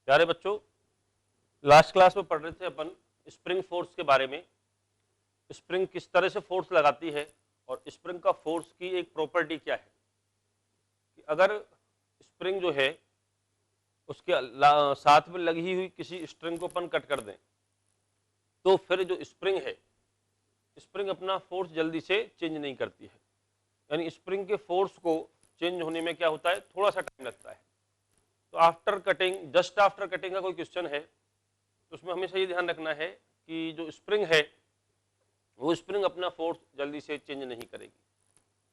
प्यारे बच्चों, last class में पढ़ रहे थे अपन स्प्रिंग फोर्स के बारे में। स्प्रिंग किस तरह से फोर्स लगाती है और स्प्रिंग का फोर्स की एक प्रॉपर्टी क्या है कि अगर स्प्रिंग जो है उसके साथ में लगी हुई किसी स्ट्रिंग को अपन कट कर दें तो फिर जो स्प्रिंग है, स्प्रिंग अपना फोर्स जल्दी से चेंज नहीं करती है। यानी स्प्रिंग के फोर्स को चेंज होने में क्या होता है, थोड़ा सा टाइम लगता है। तो after cutting, just after cutting का कोई क्वेश्चन है तो उसमें हमेशा ये ध्यान रखना है कि जो स्प्रिंग है वो स्प्रिंग अपना फोर्स जल्दी से चेंज नहीं करेगी।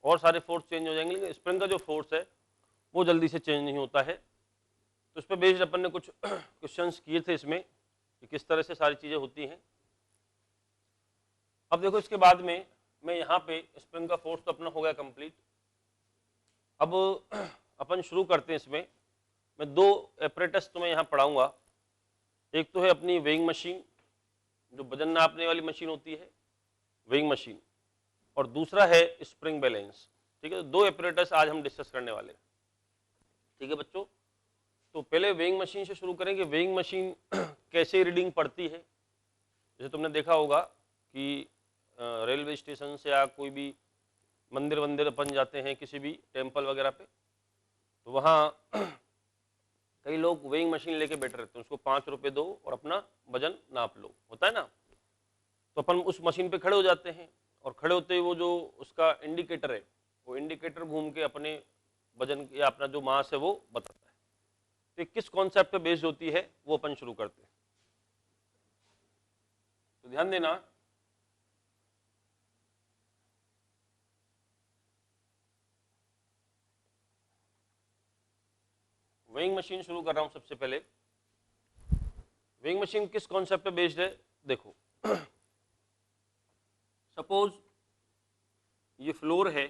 और सारे फोर्स चेंज हो जाएंगे लेकिन स्प्रिंग का जो फोर्स है वो जल्दी से चेंज नहीं होता है। तो इस पर बेस्ड अपन ने कुछ क्वेश्चंस किए थे इसमें कि किस तरह से सारी चीज़ें होती हैं। अब देखो, इसके बाद में मैं यहाँ पे स्प्रिंग का फोर्स तो अपना हो गया कंप्लीट। अब अपन शुरू करते हैं। इसमें मैं दो एपरेटस तुम्हें यहाँ पढ़ाऊंगा। एक तो है अपनी वेइंग मशीन, जो वजन नापने वाली मशीन होती है, वेइंग मशीन, और दूसरा है स्प्रिंग बैलेंस। ठीक है, तो दो एपरेटस आज हम डिस्कस करने वाले हैं। ठीक है बच्चों, तो पहले वेइंग मशीन से शुरू करेंगे। वेइंग मशीन कैसे रीडिंग पढ़ती है। जैसे तुमने देखा होगा कि रेलवे स्टेशन से या कोई भी मंदिर वंदिर अपन जाते हैं, किसी भी टेम्पल वगैरह पे, तो वहाँ कई लोग वेइंग मशीन लेके बैठे रहते हैं। उसको 5 रुपये दो और अपना वजन नाप लो, होता है ना। तो अपन उस मशीन पे खड़े हो जाते हैं और खड़े होते ही वो जो उसका इंडिकेटर है, वो इंडिकेटर घूम के अपने वजन या अपना जो मास है वो बताता है। तो किस कॉन्सेप्ट पे बेस्ड होती है वो अपन शुरू करते हैं। तो ध्यान देना, वेइंग मशीन शुरू कर रहा हूं। सबसे पहले वेइंग मशीन किस कॉन्सेप्ट पे बेस्ड है, देखो। सपोज ये फ्लोर है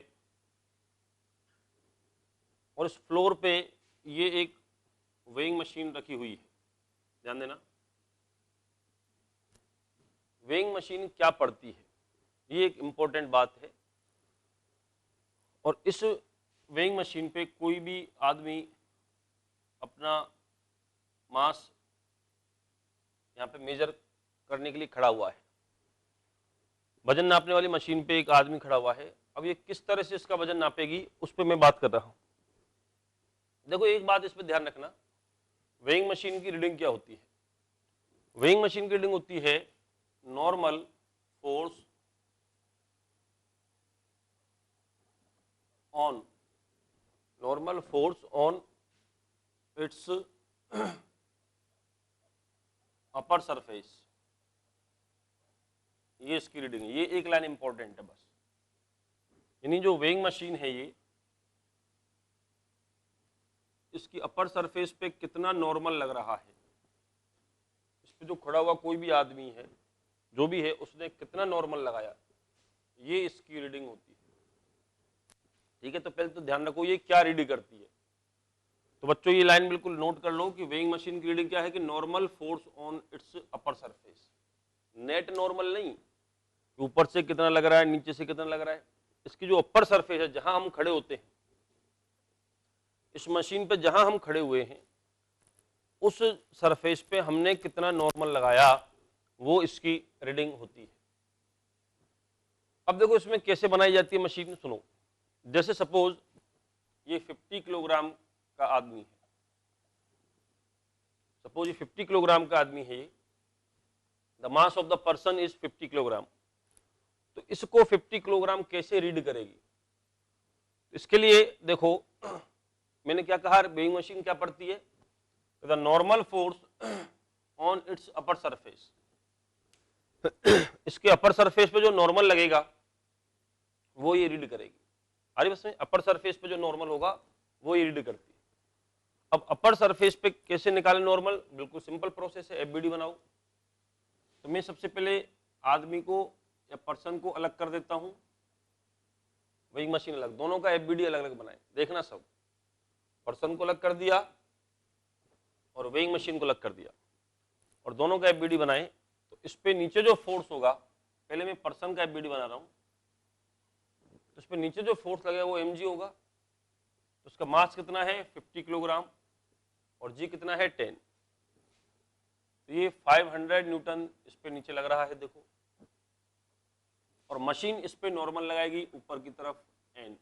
और इस फ्लोर पे ये एक वेइंग मशीन रखी हुई है। ध्यान देना, वेइंग मशीन क्या पढ़ती है, ये एक इंपॉर्टेंट बात है। और इस वेइंग मशीन पे कोई भी आदमी अपना मास यहाँ पे मेजर करने के लिए खड़ा हुआ है। वजन नापने वाली मशीन पे एक आदमी खड़ा हुआ है। अब ये किस तरह से इसका वजन नापेगी उस पर मैं बात कर रहा हूं। देखो, एक बात इस पर ध्यान रखना, वेइंग मशीन की रीडिंग क्या होती है। वेइंग मशीन की रीडिंग होती है normal force on its upper surface. ये इसकी रीडिंग है। ये एक लाइन इंपॉर्टेंट है बस। यानी जो वेइंग मशीन है ये, इसकी अपर सरफेस पे कितना नॉर्मल लग रहा है, इस पे जो खड़ा हुआ कोई भी आदमी है, जो भी है, उसने कितना नॉर्मल लगाया, ये इसकी रीडिंग होती है। ठीक है, तो पहले तो ध्यान रखो ये क्या रीडिंग करती है। तो बच्चों ये लाइन बिल्कुल नोट कर लो कि वेइंग मशीन की रीडिंग क्या है कि normal force on its upper surface. Net normal नहीं, ऊपर से कितना लग रहा है, नीचे से कितना लग रहा है। इसकी जो अपर सरफेस है, जहां हम खड़े होते हैं, इस मशीन पे जहां हम खड़े हुए हैं, उस सरफेस पे हमने कितना नॉर्मल लगाया, वो इसकी रीडिंग होती है। अब देखो इसमें कैसे बनाई जाती है मशीन, सुनो। जैसे सपोज ये 50 किलोग्राम का आदमी है। सपोज ये 50 किलोग्राम का आदमी है। The mass of the person is 50 kilogram. तो इसको 50 किलोग्राम कैसे रीड करेगी। इसके लिए देखो, मैंने क्या कहा, वेइंग मशीन क्या पढ़ती है, the normal force on its upper surface. इसके अपर सरफेस पे जो नॉर्मल लगेगा वो ये रीड करेगी। अरे बस में अपर सरफेस पे जो नॉर्मल होगा वो ये रीड करती है। अब अपर सरफेस पे कैसे निकाले नॉर्मल, बिल्कुल सिंपल प्रोसेस है, एफबीडी बनाओ। तो मैं सबसे पहले आदमी को या पर्सन को अलग कर देता हूं, वेइंग मशीन अलग, दोनों का एफबीडी अलग अलग बनाए। देखना, सब पर्सन को अलग कर दिया और वेइंग मशीन को अलग कर दिया और दोनों का एफबीडी बनाए। तो इस पे नीचे जो फोर्स होगा, पहले मैं पर्सन का एफबीडी बना रहा हूं, तो इस पे नीचे जो फोर्स लगेगा वो mg होगा। तो उसका मास कितना है 50 किलोग्राम और जी कितना है 10। तो ये 500 न्यूटन इस पे नीचे लग रहा है देखो, और मशीन इस पे नॉर्मल लगाएगी ऊपर की तरफ एन,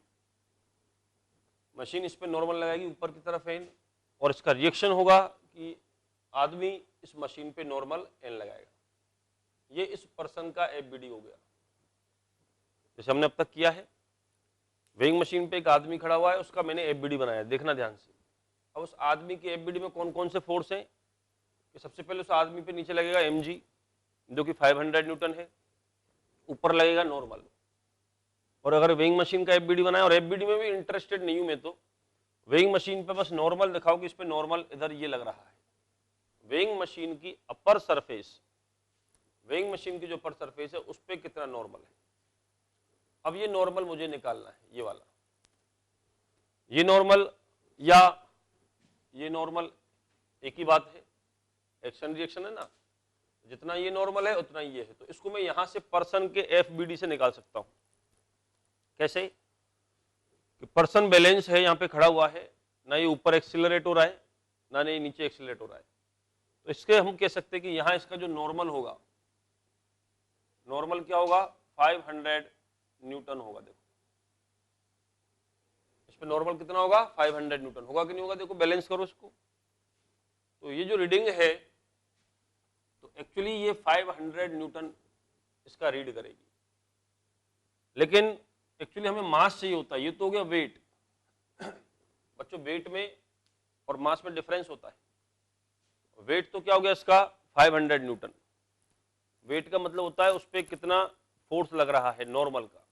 मशीन इस पे नॉर्मल लगाएगी ऊपर की तरफ एन, और इसका रिएक्शन होगा कि आदमी इस मशीन पे नॉर्मल एन लगाएगा। ये इस पर्सन का एफबीडी हो गया, जैसे हमने अब तक किया है। वेइंग मशीन पे एक आदमी खड़ा हुआ है, उसका मैंने एफबीडी बनाया, देखना ध्यान से। अब उस आदमी के एफबीडी में कौन कौन से फोर्स हैं कि सबसे पहले उस आदमी पे नीचे लगेगा mg जो कि 500 न्यूटन है, ऊपर लगेगा नॉर्मल। और अगर वेइंग मशीन का एफबीडी बनाया, और एफबीडी में भी इंटरेस्टेड नहीं हूं मैं, तो वेइंग मशीन पे बस नॉर्मल दिखाओ कि इस पे नॉर्मल इधर ये लग रहा है। वेइंग मशीन की अपर सरफेस, वेइंग मशीन की जो अपर सरफेस है उस पे कितना नॉर्मल है। अब ये नॉर्मल मुझे निकालना है, ये वाला, ये नॉर्मल या ये नॉर्मल एक ही बात है, एक्शन रिएक्शन है ना, जितना ये नॉर्मल है उतना ये है। तो इसको मैं यहां से पर्सन के एफबीडी से निकाल सकता हूं। कैसे कि पर्सन बैलेंस है, यहां पे खड़ा हुआ है, ना ये ऊपर एक्सीलरेट हो रहा है ना ये नीचे एक्सीलरेट हो रहा है, तो इसके हम कह सकते हैं कि यहां इसका जो नॉर्मल होगा, नॉर्मल क्या होगा, 500 न्यूटन होगा। देखो इस पे नॉर्मल कितना होगा, 500 न्यूटन होगा कि नहीं होगा, देखो बैलेंस करो इसको। तो ये जो रीडिंग है, तो एक्चुअली ये 500 न्यूटन इसका रीड करेगी, लेकिन एक्चुअली हमें मास चाहिए होता है। ये तो हो गया वेट, बच्चों वेट में और मास में डिफरेंस होता है। वेट तो क्या हो गया इसका, 500 न्यूटन। वेट का मतलब होता है उस पर कितना फोर्स लग रहा है नॉर्मल का,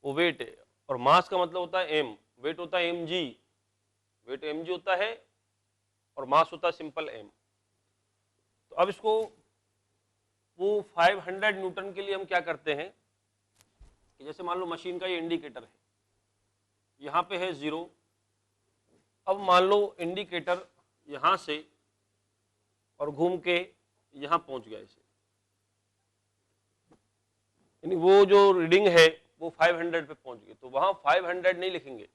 वो वेट है। और मास का मतलब होता है एम, वेट होता है mg, वेट mg होता है और मास होता है सिंपल m। तो अब इसको वो 500 न्यूटन के लिए हम क्या करते हैं कि जैसे मान लो मशीन का ये इंडिकेटर है, यहाँ पे है 0। अब मान लो इंडिकेटर यहाँ से और घूम के यहाँ पहुँच गया इसे, यानी वो जो रीडिंग है वो 500 पे पहुँच गई। तो वहाँ 500 नहीं लिखेंगे,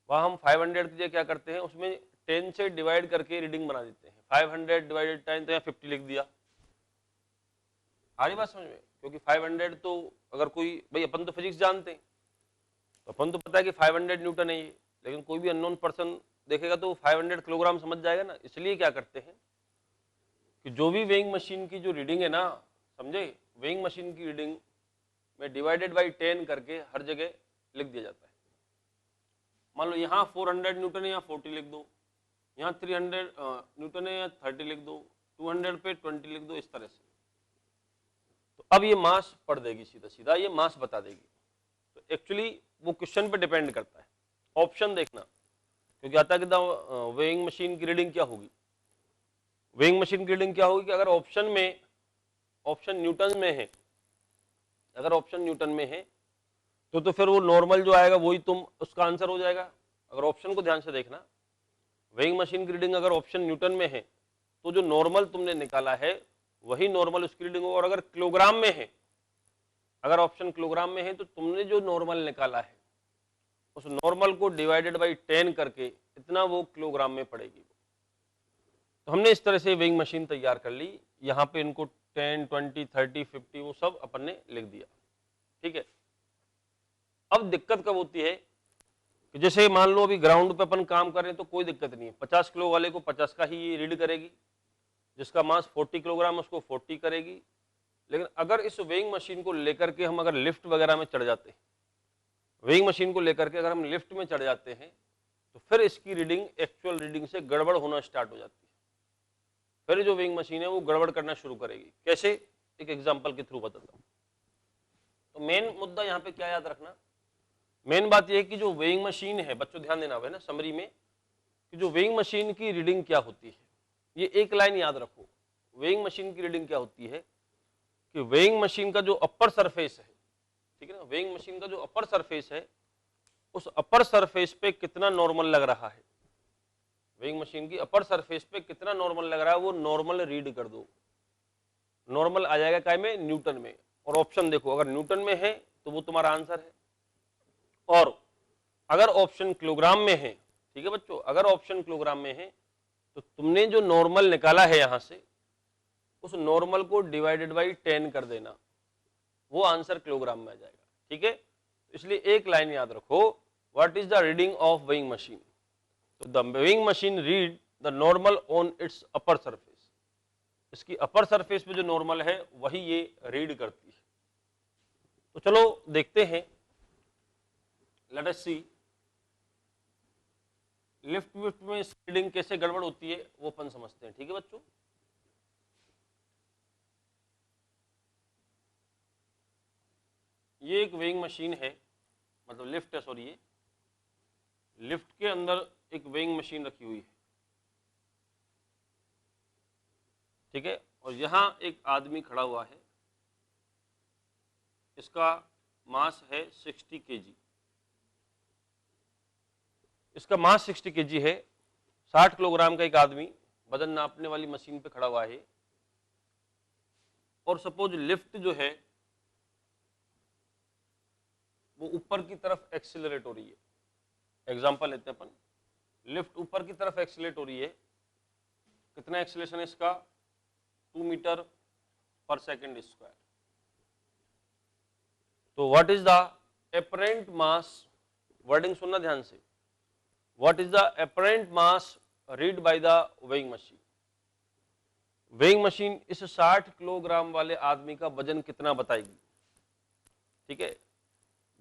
वहाँ हम 500 की जगह क्या करते हैं, उसमें 10 से डिवाइड करके रीडिंग बना देते हैं। 500 डिवाइडेड 10 तो यहाँ 50 लिख दिया। आ रही बात समझ में, क्योंकि 500 तो अगर कोई, भाई अपन तो फिजिक्स जानते हैं, तो अपन तो पता है कि 500 न्यूटन है ये, लेकिन कोई भी अननोन पर्सन देखेगा तो 500 किलोग्राम समझ जाएगा ना। इसलिए क्या करते हैं कि जो भी वेइंग मशीन की जो रीडिंग है ना, समझे, वेइंग मशीन की रीडिंग में डिवाइडेड बाई 10 करके हर जगह लिख दिया जाता है। मान लो यहाँ 400 न्यूटन है, यहाँ 40 लिख दो, यहाँ 300 न्यूटन है, यहाँ 30 लिख दो, 200 पे 20 लिख दो, इस तरह से। तो अब ये मास पढ़ देगी, सीधा सीधा ये मास बता देगी। तो एक्चुअली वो क्वेश्चन पे डिपेंड करता है। ऑप्शन देखना, क्योंकि आता है कि वेइंग मशीन की रीडिंग क्या होगी। वेइंग मशीन की रीडिंग क्या होगी कि अगर ऑप्शन में, ऑप्शन न्यूटन में है, अगर ऑप्शन न्यूटन में है तो फिर वो नॉर्मल जो आएगा वही तुम उसका आंसर हो जाएगा। अगर ऑप्शन को ध्यान से देखना, वेइंग मशीन की रीडिंग अगर ऑप्शन न्यूटन में है तो जो नॉर्मल तुमने निकाला है वही नॉर्मल उसकी रीडिंग होगा। और अगर किलोग्राम में है, अगर ऑप्शन किलोग्राम में है तो तुमने जो नॉर्मल निकाला है उस नॉर्मल को डिवाइडेड बाई 10 करके इतना वो किलोग्राम में पड़ेगी। तो हमने इस तरह से वेइंग मशीन तैयार कर ली। यहाँ पे इनको 10, 20, 30, 50 वो सब अपन ने लिख दिया, ठीक है। अब दिक्कत कब होती है कि जैसे मान लो अभी ग्राउंड पे अपन काम कर रहे हैं तो कोई दिक्कत नहीं है, 50 किलो वाले को 50 का ही रीड करेगी, जिसका मास 40 किलोग्राम उसको 40 करेगी। लेकिन अगर इस वेइंग मशीन को लेकर के हम अगर लिफ्ट वगैरह में चढ़ जाते हैं, वेइंग मशीन को लेकर के अगर हम लिफ्ट में चढ़ जाते हैं तो फिर इसकी रीडिंग एक्चुअल रीडिंग से गड़बड़ होना स्टार्ट हो जाती है। फिर जो वेइंग मशीन है वो गड़बड़ करना शुरू करेगी। कैसे, एक एग्जांपल के थ्रू बताता हूं। तो मेन मुद्दा यहाँ पे क्या याद रखना, मेन बात यह है कि जो वेइंग मशीन है, बच्चों ध्यान देना है ना समरी में, कि जो वेइंग मशीन की रीडिंग क्या होती है, ये एक लाइन याद रखो। वेइंग मशीन की रीडिंग क्या होती है कि वेइंग मशीन का जो अपर सरफेस है, ठीक है ना, वेइंग मशीन का जो अपर सरफेस है उस अपर सरफेस पे कितना नॉर्मल लग रहा है, वेइंग मशीन की अपर सरफेस पे कितना नॉर्मल लग रहा है वो नॉर्मल रीड कर दो। नॉर्मल आ जाएगा काय में, न्यूटन में। और ऑप्शन देखो, अगर न्यूटन में है तो वो तुम्हारा आंसर है, और अगर ऑप्शन किलोग्राम में है, ठीक है बच्चों, अगर ऑप्शन किलोग्राम में है तो तुमने जो नॉर्मल निकाला है यहां से, उस नॉर्मल को डिवाइडेड बाई 10 कर देना, वो आंसर किलोग्राम में आ जाएगा। ठीक है, इसलिए एक लाइन याद रखो, what is the reading of weighing machine. तो the weighing machine read the normal on its upper surface, इसकी अपर सरफेस पे जो नॉर्मल है वही ये रीड करती है। तो चलो देखते हैं, लेट अस सी लिफ्ट विफ्ट में रीडिंग कैसे गड़बड़ होती है वो अपन समझते हैं। ठीक है बच्चों, ये एक वेइंग मशीन है, मतलब लिफ्ट है, सॉरी, ये लिफ्ट के अंदर एक वेइंग मशीन रखी हुई है। ठीक है, और यहां एक आदमी खड़ा हुआ है, इसका मास है 60 केजी, इसका मास 60 केजी है। 60 किलोग्राम का एक आदमी वजन नापने वाली मशीन पे खड़ा हुआ है, और सपोज लिफ्ट जो है वो ऊपर की तरफ एक्सीलरेट हो रही है। एग्जांपल लेते हैं अपन, लिफ्ट ऊपर की तरफ एक्सीलरेट हो रही है, कितना एक्सीलरेशन है इसका, 2 मीटर पर सेकेंड स्क्वायर। तो what is the apparent mass, wording सुनना ध्यान से, what is the apparent mass read by the weighing machine. Weighing machine इस 60 किलोग्राम वाले आदमी का वजन कितना बताएगी। ठीक है,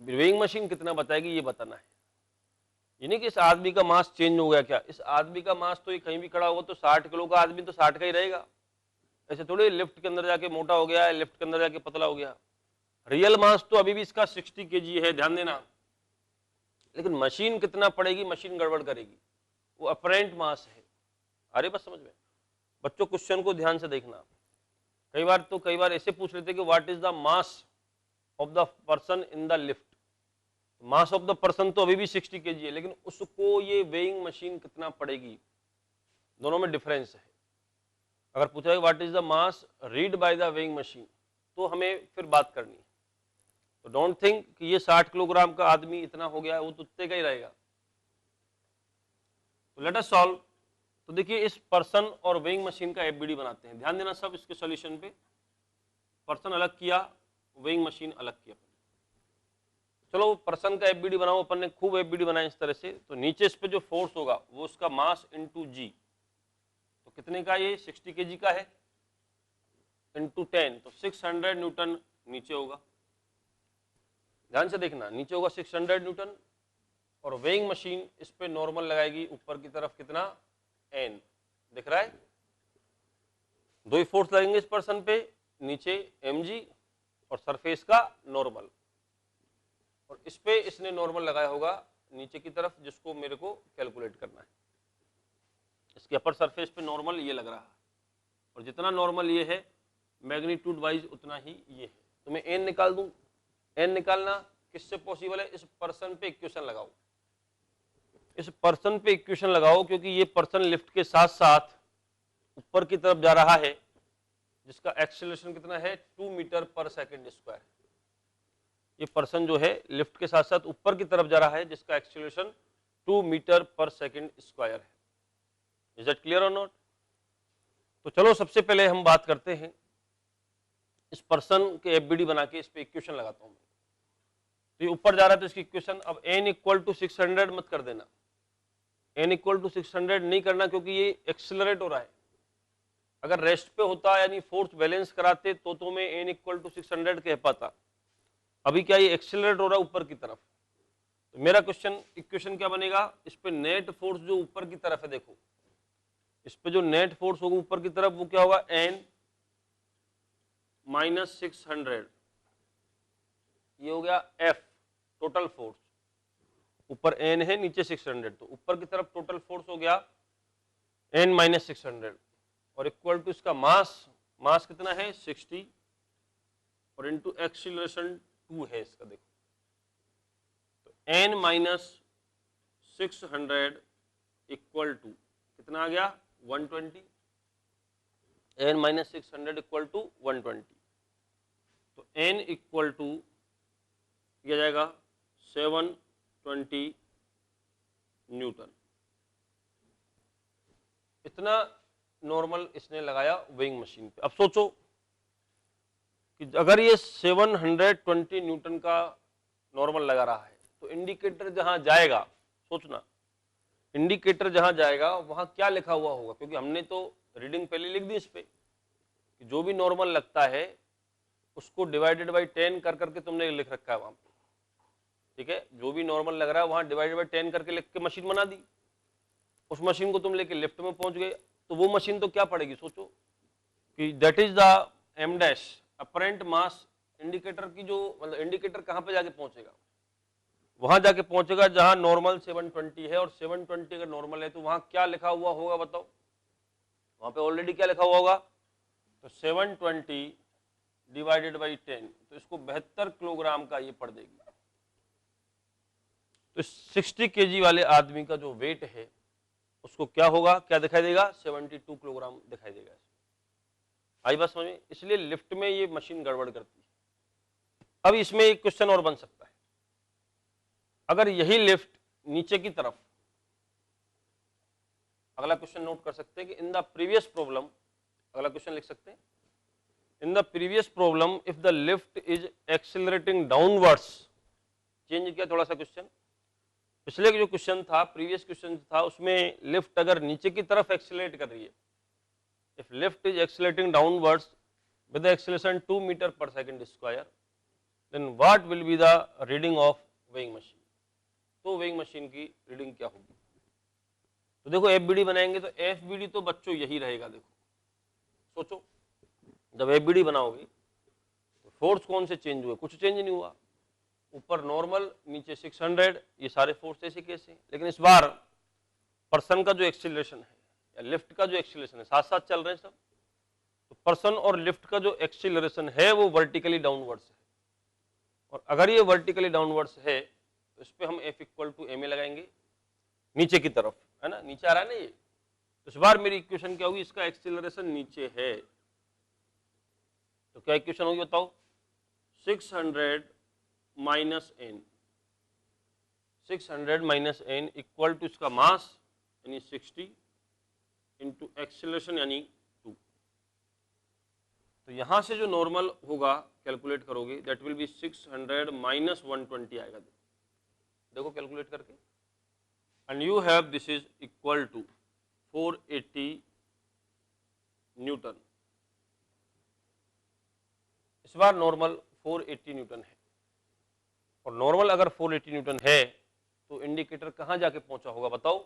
वेइंग मशीन कितना बताएगी ये बताना है, यानी कि इस आदमी का मास चेंज हो गया क्या। इस आदमी का मास तो ये कहीं भी खड़ा होगा तो 60 किलो का आदमी तो 60 का ही रहेगा, ऐसे थोड़ी लिफ्ट के अंदर जाके मोटा हो गया है, लिफ्ट के अंदर जाके पतला हो गया। रियल मास तो अभी भी इसका 60 केजी है, ध्यान देना, लेकिन मशीन कितना पड़ेगी, मशीन गड़बड़ करेगी, वो अपरेंट मास है। अरे बस समझ में बच्चों, क्वेश्चन को ध्यान से देखना। कई बार ऐसे पूछ लेते कि what is the mass of the person in the lift. Mass of the person तो अभी भी 60 केजी है, लेकिन उसको ये वेइंग मशीन कितना पड़ेगी, दोनों में डिफरेंस है। अगर पूछा है what is the mass read by the weighing machine, तो हमें फिर बात करनी है। तो डोंट थिंक कि ये 60 किलोग्राम का आदमी इतना हो गया है, वो तो उतने का ही रहेगा। तो लेट अस सॉल्व। तो देखिए, इस पर्सन और वेइंग मशीन का एफबीडी बनाते हैं, ध्यान देना सब इसके सॉल्यूशन पे। पर्सन अलग किया, वेइंग मशीन अलग किया। चलो पर्सन का एफबीडी बनाओ, अपन ने खूब एफबीडी बनाए इस तरह से। तो नीचे इस पे जो फोर्स होगा वो उसका मास इंटू जी, तो कितने का, ये 60 केजी का है, इंटू 10, तो 600 न्यूटन नीचे होगा। ध्यान से देखना, नीचे होगा 600 न्यूटन, और वेइंग मशीन इस पे नॉर्मल लगाएगी ऊपर की तरफ, कितना, एन, दिख रहा है। दो ही फोर्स लगेंगे इस पर्सन पे, नीचे mg और सरफेस का नॉर्मल, और इस पे इसने नॉर्मल लगाया होगा नीचे की तरफ, जिसको मेरे को कैलकुलेट करना है। इसके अपर सरफेस पे नॉर्मल ये लग रहा है, और जितना नॉर्मल ये है मैग्नीट्यूड वाइज उतना ही ये है। तो मैं एन निकाल दूं, एन निकालना किससे पॉसिबल है, इस पर्सन पे इक्वेशन लगाओ, इस पर्सन पे इक्वेशन लगाओ, क्योंकि ये पर्सन लिफ्ट के साथ साथ ऊपर की तरफ जा रहा है, जिसका एक्सेलरेशन कितना है, 2 मीटर पर सेकेंड स्क्वायर। ये पर्सन जो है लिफ्ट के साथ साथ ऊपर की तरफ जा रहा है, जिसका एक्सेलरेशन 2 मीटर पर सेकेंड स्क्वायर है। इज दैट क्लियर और नॉट। तो चलो सबसे पहले हम बात करते हैं, इस पर्सन के एफबीडी बना के इस पे इक्वेशन लगाता हूं। तो ये ऊपर जा रहा है तो इसकी इक्वेशन, अब n इक्वल टू 600 मत कर देना, n इक्वल टू 600 नहीं करना, क्योंकि ये एक्सेलरेट हो रहा है। अगर रेस्ट पे होता यानी फोर्स बैलेंस कराते तो मैं n इक्वल टू 600 कह पाता। अभी क्या, ये एक्सेलरेट हो रहा है ऊपर की तरफ। तो मेरा क्वेश्चन इक्वेशन क्या बनेगा, इस पे नेट फोर्स जो ऊपर की तरफ है, देखो इस पे जो नेट फोर्स होगा ऊपर की तरफ, वो क्या होगा, n माइनस 600, ये हो गया F टोटल फोर्स। ऊपर n है, नीचे 600, तो ऊपर की तरफ टोटल फोर्स हो गया n माइनस 600, और इक्वल टू इसका मास, मास कितना है 60, और इंटू एक्सीलरेशन 2 है इसका, देखो तो n माइनस 600 इक्वल टू कितना आ गया 120, n माइनस 600 इक्वल टू 120, तो n इक्वल टू किया जाएगा 720 न्यूटन। इतना नॉर्मल इसने लगाया वेइंग मशीन पे। अब सोचो कि अगर ये 720 न्यूटन का नॉर्मल लगा रहा है तो इंडिकेटर जहां जाएगा, सोचना इंडिकेटर जहां जाएगा वहां क्या लिखा हुआ होगा, क्योंकि हमने तो रीडिंग पहले लिख दी इस पे कि जो भी नॉर्मल लगता है उसको डिवाइडेड बाई 10 कर करके तुमने लिख रखा है वहां पे, ठीक है। जो भी नॉर्मल लग रहा है वहां डिवाइडेड बाई 10 करके लिख के मशीन बना दी। उस मशीन को तुम लेके लिफ्ट में पहुंच गए, तो वो मशीन तो क्या पड़ेगी, सोचो कि that is the M dash apparent mass indicator की, जो मतलब इंडिकेटर कहां पे जाके पहुंचेगा, वहां जाके पहुंचेगा जहां नॉर्मल 720 है, और 720 अगर नॉर्मल है तो वहां क्या लिखा हुआ होगा बताओ, वहां पे ऑलरेडी क्या लिखा हुआ होगा, तो 720 डिवाइडेड बाई 10, तो इसको 72 किलोग्राम का ये पड़ देगी। तो 60 केजी वाले आदमी का जो वेट है उसको क्या होगा, क्या दिखाई देगा, 72 किलोग्राम दिखाई देगा। आई बात समझ में? इसलिए लिफ्ट में ये मशीन गड़बड़ करती है। अब इसमें एक क्वेश्चन और बन सकता है, अगर यही लिफ्ट नीचे की तरफ, अगला क्वेश्चन नोट कर सकते हैं कि इन द प्रीवियस प्रॉब्लम, अगला क्वेश्चन लिख सकते हैं, in the previous problem if the lift is accelerating downwards, change किया थोड़ा सा क्वेश्चन। पिछले जो क्वेश्चन था, प्रीवियस क्वेश्चन था, उसमें लिफ्ट अगर नीचे की तरफ एक्सेलरेट कर रही है, if lift is accelerating downwards with acceleration 2 meter per second square, then what will be the reading of weighing machine, तो वेइंग मशीन की रीडिंग क्या होगी। तो देखो एफबीडी बनाएंगे तो एफबीडी तो बच्चों यही रहेगा। देखो सोचो, जब एफबीडी बनाओगे तो फोर्स कौन से चेंज हुए, कुछ चेंज नहीं हुआ, ऊपर नॉर्मल नीचे 600, ये सारे फोर्स ऐसे कैसे, लेकिन इस बार पर्सन का जो एक्सीलरेशन है या लिफ्ट का जो एक्सीलरेशन है साथ साथ चल रहे हैं सब, तो पर्सन और लिफ्ट का जो एक्सीलरेशन है वो वर्टिकली डाउनवर्ड्स है, और अगर ये वर्टिकली डाउनवर्ड्स है तो इस पे हम F equal to M A लगाएंगे नीचे की तरफ, है ना, नीचे आ रहा है ना ये, तो इस बार मेरी इक्वेशन क्या होगी, इसका एक्सीलरेशन नीचे है, तो क्या इक्वेशन होगी बताओ, 600 minus N, 600 minus N equal to इसका मास यानी 60 इंटू एक्सीलरेशन यानी 2। तो यहां से जो नॉर्मल होगा कैलकुलेट करोगे, दैट विल बी 600 माइनस 120 आएगा। देखो कैलकुलेट करके, and you have this is equal to 480 newton. इस बार नॉर्मल 480 न्यूटन है, और नॉर्मल अगर 480 न्यूटन है तो इंडिकेटर कहां जाके पहुंचा होगा बताओ,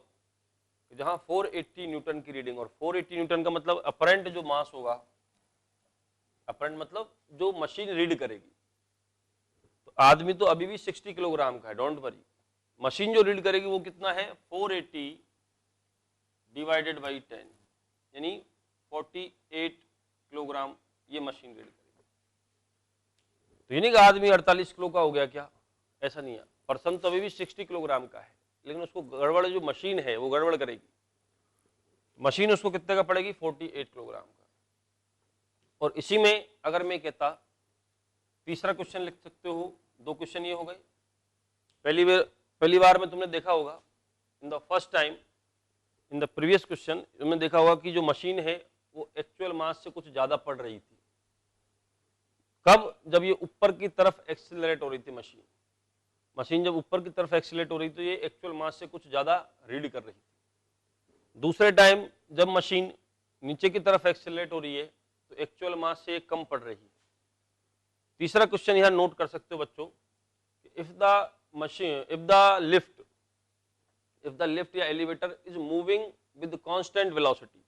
जहां 480 न्यूटन की रीडिंग, और 480 न्यूटन का मतलब अपरेंट जो मास होगा, अपरेंट मतलब जो मशीन रीड करेगी, तो आदमी तो अभी भी 60 किलोग्राम का है, डोंट वरी, मशीन जो रीड करेगी वो कितना है, 480 डिवाइडेड बाई 10 यानी 48 किलोग्राम ये मशीन रीड करेगी। तो यानी कि आदमी 48 किलो का हो गया क्या, ऐसा नहीं है, पर्सन तो अभी भी 60 किलोग्राम का है, लेकिन उसको गड़बड़ जो मशीन है वो गड़बड़ करेगी, मशीन उसको कितने का पड़ेगी, 48 किलोग्राम का। और इसी में अगर मैं कहता तीसरा क्वेश्चन लिख सकते हो, दो क्वेश्चन ये हो गए। पहली बार में तुमने देखा होगा, in the first time in the previous question तुमने देखा होगा कि जो मशीन है वो एक्चुअल मास से कुछ ज्यादा पड़ रही थी। कब, जब ये ऊपर की तरफ एक्सीलरेट हो रही थी मशीन जब ऊपर की तरफ एक्सीलरेट हो रही तो ये एक्चुअल मास से कुछ ज्यादा रीड कर रही थी। दूसरे टाइम जब मशीन नीचे की तरफ एक्सीलरेट हो रही है तो एक्चुअल मास से कम पड़ रही है। तीसरा क्वेश्चन यहां नोट कर सकते हो बच्चों, इफ द लिफ्ट या elevator is moving with constant velocity,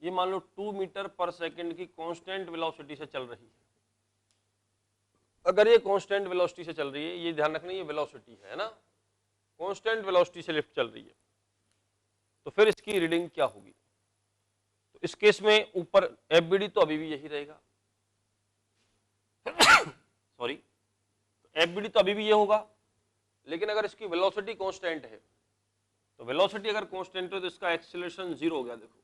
ये मान लो 2 मीटर पर सेकंड की कांस्टेंट वेलोसिटी से चल रही है। अगर ये कांस्टेंट वेलोसिटी से चल रही है, ये ध्यान रखना ये वेलोसिटी है ना, कांस्टेंट वेलोसिटी से लिफ्ट चल रही है, तो फिर इसकी रीडिंग क्या होगी। तो इस केस में ऊपर एफबीडी तो अभी भी यही रहेगा सॉरी, एफबीडी तो अभी भी ये होगा, लेकिन अगर इसकी वेलोसिटी कांस्टेंट है, तो वेलोसिटी अगर कांस्टेंट है तो इसका एक्सीलरेशन 0 हो गया। देखो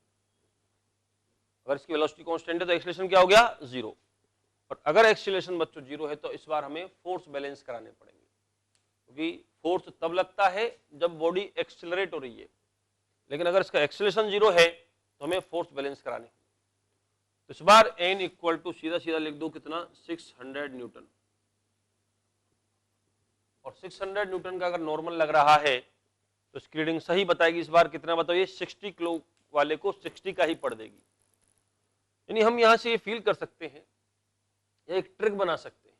अगर इसकी वेलोसिटी कांस्टेंट है तो एक्सीलरेशन क्या हो गया, 0। और अगर एक्सीलरेशन बच्चों 0 है तो इस बार हमें फोर्स बैलेंस कराने पड़ेंगे, क्योंकि फोर्स तब लगता है जब बॉडी एक्सीलरेट हो रही है, लेकिन अगर इसका एक्सेलरेशन 0 है तो हमें फोर्स बैलेंस कराने। तो इस बार n इक्वल टू सीधा सीधा लिख दो कितना 600 न्यूटन, और 600 न्यूटन का अगर नॉर्मल लग रहा है तो इसकी रीडिंग सही बताएगी। इस बार कितना बताइए, 60 किलो वाले को 60 का ही पड़ देगी। यानी हम यहां से ये फील कर सकते हैं या एक ट्रिक बना सकते हैं।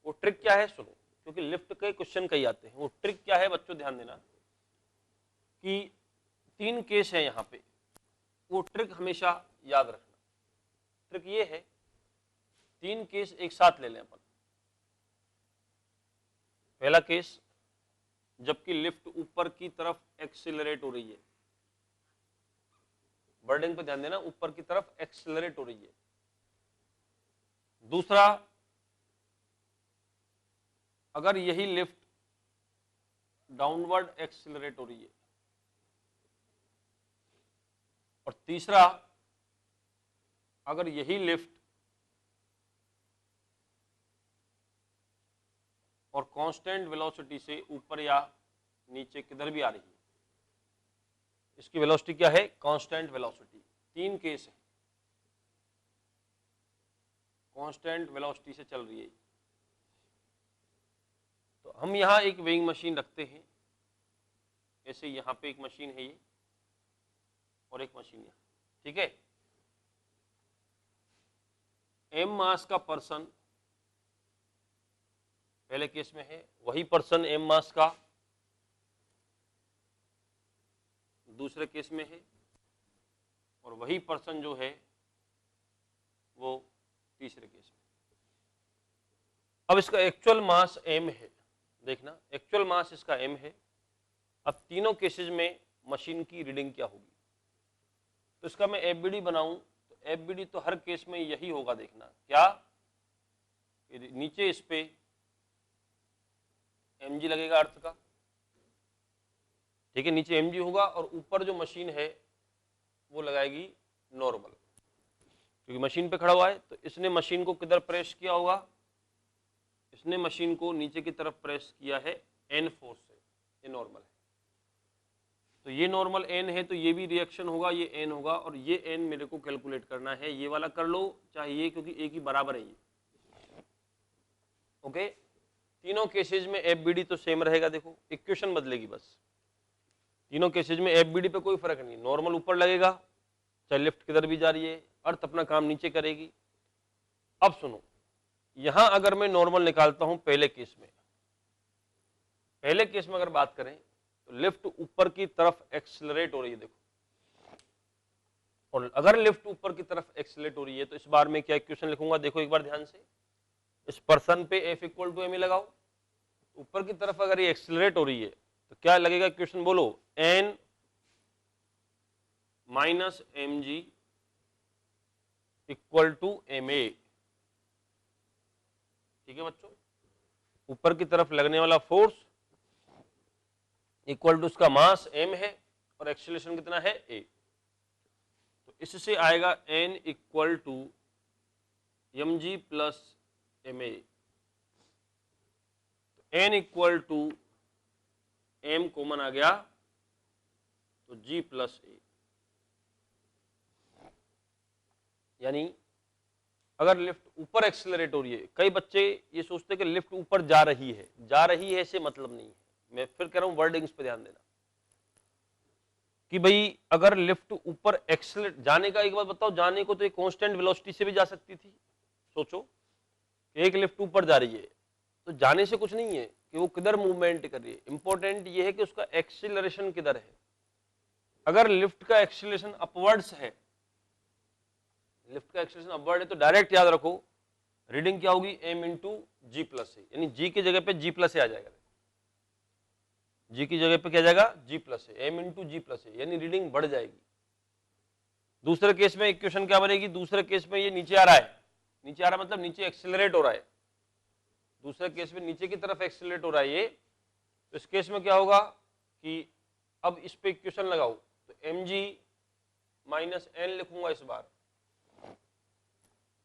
वो ट्रिक क्या है सुनो, क्योंकि लिफ्ट के क्वेश्चन कई आते हैं। वो ट्रिक क्या है बच्चों, ध्यान देना कि 3 केस है यहाँ पे, वो ट्रिक हमेशा याद रखना। ट्रिक ये है, 3 केस एक साथ ले लें अपन। पहला केस, जबकि लिफ्ट ऊपर की तरफ एक्सिलरेट हो रही है, वर्डिंग पे ध्यान देना, ऊपर की तरफ एक्सिलरेट हो रही है। दूसरा, अगर यही लिफ्ट डाउनवर्ड एक्सिलरेट हो रही है। और तीसरा, अगर यही लिफ्ट और कांस्टेंट वेलोसिटी से ऊपर या नीचे किधर भी आ रही है, इसकी वेलोसिटी क्या है, कांस्टेंट वेलोसिटी। 3 केस है, कांस्टेंट वेलोसिटी से चल रही है। तो हम यहां एक वेइंग मशीन रखते हैं, ऐसे यहां पे एक मशीन है ये और एक मशीन यहां, ठीक है। m मास का पर्सन पहले केस में है, वही पर्सन m मास का दूसरे केस में है, और वही पर्सन जो है वो तीसरे केस में। अब इसका एक्चुअल मास m है, देखना एक्चुअल मास इसका m है। अब तीनों केसेस में मशीन की रीडिंग क्या होगी, तो इसका मैं FBD बनाऊं तो FBD तो हर केस में यही होगा। देखना क्या, नीचे इस पे mg लगेगा अर्थ का, ठीक है, नीचे mg होगा, और ऊपर जो मशीन है वो लगाएगी नॉर्मल, क्योंकि मशीन पे खड़ा हुआ है। तो इसने मशीन को किधर प्रेस किया होगा, इसने मशीन को नीचे की तरफ प्रेस किया है n फोर्स से, ये नॉर्मल है। तो ये नॉर्मल n है, तो ये भी रिएक्शन होगा, ये n होगा, और ये n मेरे को कैलकुलेट करना है। ये वाला कर लो चाहे ये, क्योंकि एक ही बराबर है ये। ओके, तीनों केसेज में FBD तो सेम रहेगा, देखो इक्वेशन बदलेगी बस। तीनों केसेज में FBD पे कोई फर्क नहीं, नॉर्मल ऊपर लगेगा चाहे लिफ्ट किधर भी जा रही है, अर्थ अपना काम नीचे करेगी। अब सुनो, यहां अगर मैं नॉर्मल निकालता हूं पहले केस में, पहले केस में अगर बात करें तो लिफ्ट ऊपर की तरफ एक्सिलरेट हो रही है, देखो, और अगर लिफ्ट ऊपर की तरफ एक्सिलरेट हो रही है तो इस बार मैं क्या इक्वेशन लिखूंगा, देखो एक बार ध्यान से। इस पर्सन पे F इक्वल टू m लगाओ, ऊपर की तरफ अगर ये एक्सिलरेट हो रही है तो क्या लगेगा इक्वेशन, बोलो, n minus mg equal to ma। ठीक है बच्चों, ऊपर की तरफ लगने वाला फोर्स इक्वल टू उसका मास m है, और एक्सीलरेशन कितना है a। तो इससे आएगा n equal to mg plus ma। तो n equal to m common आ गया, तो g प्लस a। यानी अगर लिफ्ट ऊपर एक्सेलरेट हो रही है, कई बच्चे ये सोचते हैं कि लिफ्ट ऊपर जा रही है से मतलब नहीं है। मैं फिर कह रहा हूं, वर्डिंग्स पे ध्यान देना कि भाई अगर लिफ्ट ऊपर एक्सेलरेट जाने का, एक बात बताओ, जाने को तो एक कांस्टेंट वेलोसिटी से भी जा सकती थी। सोचो कि एक लिफ्ट ऊपर जा रही है तो जाने से कुछ नहीं है कि वो किधर मूवमेंट कर रही है, इंपॉर्टेंट ये है कि उसका एक्सीलरेशन किधर है। अगर लिफ्ट का एक्सीलरेशन अपवर्ड्स है, लिफ्ट का एक्सीलरेशन अपवर्ड है, तो डायरेक्ट याद रखो रीडिंग क्या होगी, m इंटू जी प्लस ए। यानी g की जगह पे g प्लस ए आ जाएगा, g की जगह पे क्या जाएगा, g प्लस ए, m इंटू जी प्लस ए, यानी रीडिंग बढ़ जाएगी। दूसरे केस में इक्वेशन क्या बनेगी, दूसरे केस में ये नीचे आ रहा है, नीचे आ रहा मतलब नीचे एक्सेलरेट हो रहा है, दूसरे केस में नीचे की तरफ एक्सेलरेट हो रहा है ये। तो इस केस में क्या होगा कि अब इस पे इक्वेशन लगाओ, तो mg माइनस n लिखूंगा इस बार,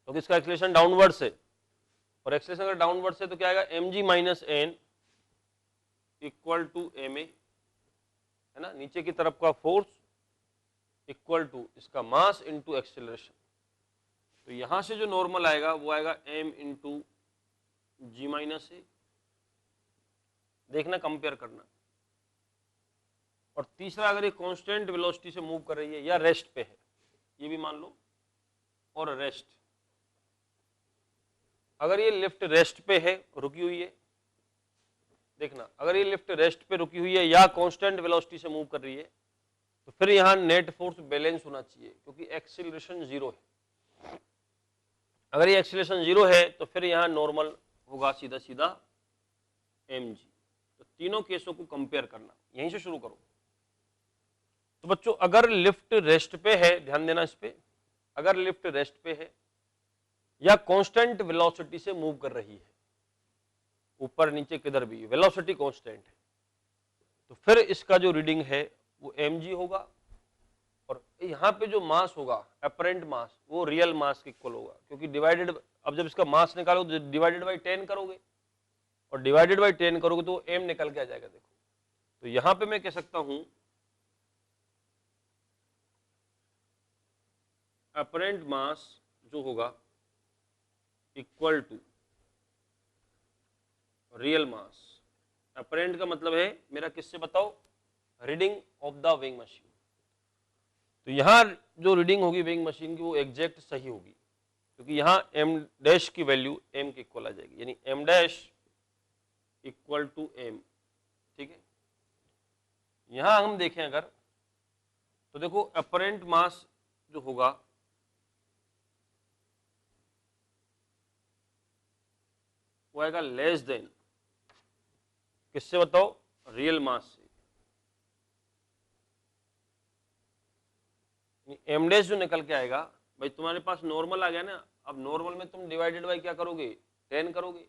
तो इसका एक्सेलरेशन डाउनवर्ड से, और एक्सेलरेशन अगर डाउनवर्ड से तो क्या आएगा, mg minus n equal to ma, है ना, नीचे की तरफ का फोर्स इक्वल टू इसका मास इंटू एक्सेलरेशन। तो यहां से जो नॉर्मल आएगा वो आएगा m इंटू जी माइनस ए। देखना, कंपेयर करना। और तीसरा, अगर ये कांस्टेंट वेलोसिटी से मूव कर रही है या रेस्ट पे है, ये भी मान लो, और रेस्ट, अगर ये लिफ्ट रेस्ट पे है, रुकी हुई है, देखना, अगर ये लिफ्ट रेस्ट पे रुकी हुई है या कांस्टेंट वेलोसिटी से मूव कर रही है, तो फिर यहां नेट फोर्स बैलेंस होना चाहिए, क्योंकि एक्सीलरेशन जीरो है। अगर ये एक्सीलरेशन जीरो है तो फिर यहां नॉर्मल होगा सीधा सीधा mg। तो तीनों केसों को कंपेयर करना, यहीं से शुरू करो। तो बच्चों, अगर लिफ्ट रेस्ट पे है, ध्यान देना इस पे, अगर लिफ्ट रेस्ट पे है या कांस्टेंट वेलोसिटी से मूव कर रही है, ऊपर नीचे किधर भी वेलोसिटी कांस्टेंट है, तो फिर इसका जो रीडिंग है वो mg होगा। और यहाँ पे जो मास होगा, अपरेंट मास, वो रियल मास के इक्वल होगा, क्योंकि डिवाइडेड, अब जब इसका मास निकालोगे तो डिवाइडेड बाई 10 करोगे, और डिवाइडेड बाई 10 करोगे तो m निकल के आ जाएगा। देखो, तो यहां पे मैं कह सकता हूं अपरेंट मास जो होगा equal to real mass. Apparent का मतलब है मेरा, किससे बताओ, reading of the weighing machine. तो यहां जो रीडिंग होगी विंग मशीन की वो एग्जैक्ट सही होगी, क्योंकि यहां m डैश की वैल्यू m के इक्वल आ जाएगी, यानी m dash equal to m। ठीक है, यहां हम देखें अगर, तो देखो अपरेंट मास जो होगा वो आएगा लेस देन, किससे बताओ, रियल मास से। m डैश जो निकल के आएगा, भाई तुम्हारे पास नॉर्मल आ गया ना, अब नॉर्मल में तुम डिवाइडेड बाई क्या करोगे, 10 करोगे।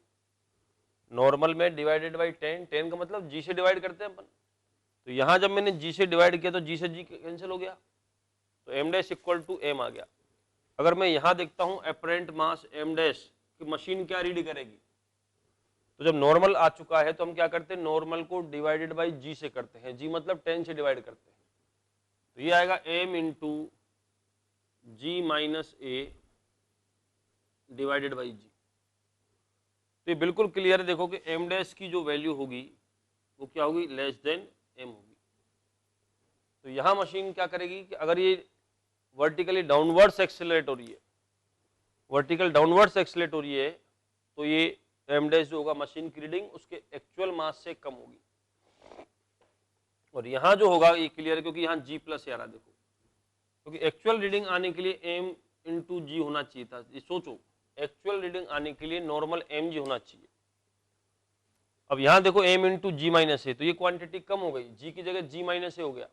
नॉर्मल में डिवाइडेड बाई 10, 10 का मतलब g से डिवाइड करते हैं अपन। तो यहां जब मैंने g से डिवाइड किया तो g से g कैंसिल हो गया, तो m dash equal to m आ गया। अगर मैं यहां देखता हूं अपरेंट मास m डैश कि मशीन क्या रीड करेगी, तो जब नॉर्मल आ चुका है तो हम क्या करते हैं, नॉर्मल को डिवाइडेड बाई g से करते हैं, g मतलब 10 से डिवाइड करते हैं। तो ये आएगा m into g minus a divided by g. तो ये बिल्कुल क्लियर है, देखो कि m डैश की जो वैल्यू होगी वो क्या होगी, लेस देन m होगी। तो यहां मशीन क्या करेगी कि अगर ये वर्टिकली डाउनवर्ड्स एक्सेलरेट हो रही है, वर्टिकल डाउनवर्ड्स एक्सेलरेट हो रही है, तो ये m डैश जो होगा मशीन की रीडिंग उसके एक्चुअल मास से कम होगी। और यहां जो होगा ये क्लियर है, क्योंकि यहां g प्लस आ रहा, देखो, क्योंकि एक्चुअल रीडिंग आने के लिए m इंटू जी होना चाहिए था। ये सोचो, एक्चुअल रीडिंग आने के लिए नॉर्मल mg होना चाहिए। अब यहां देखो m इंटू जी माइनस है, तो ये क्वांटिटी कम हो गई, g की जगह g माइनस हो गया,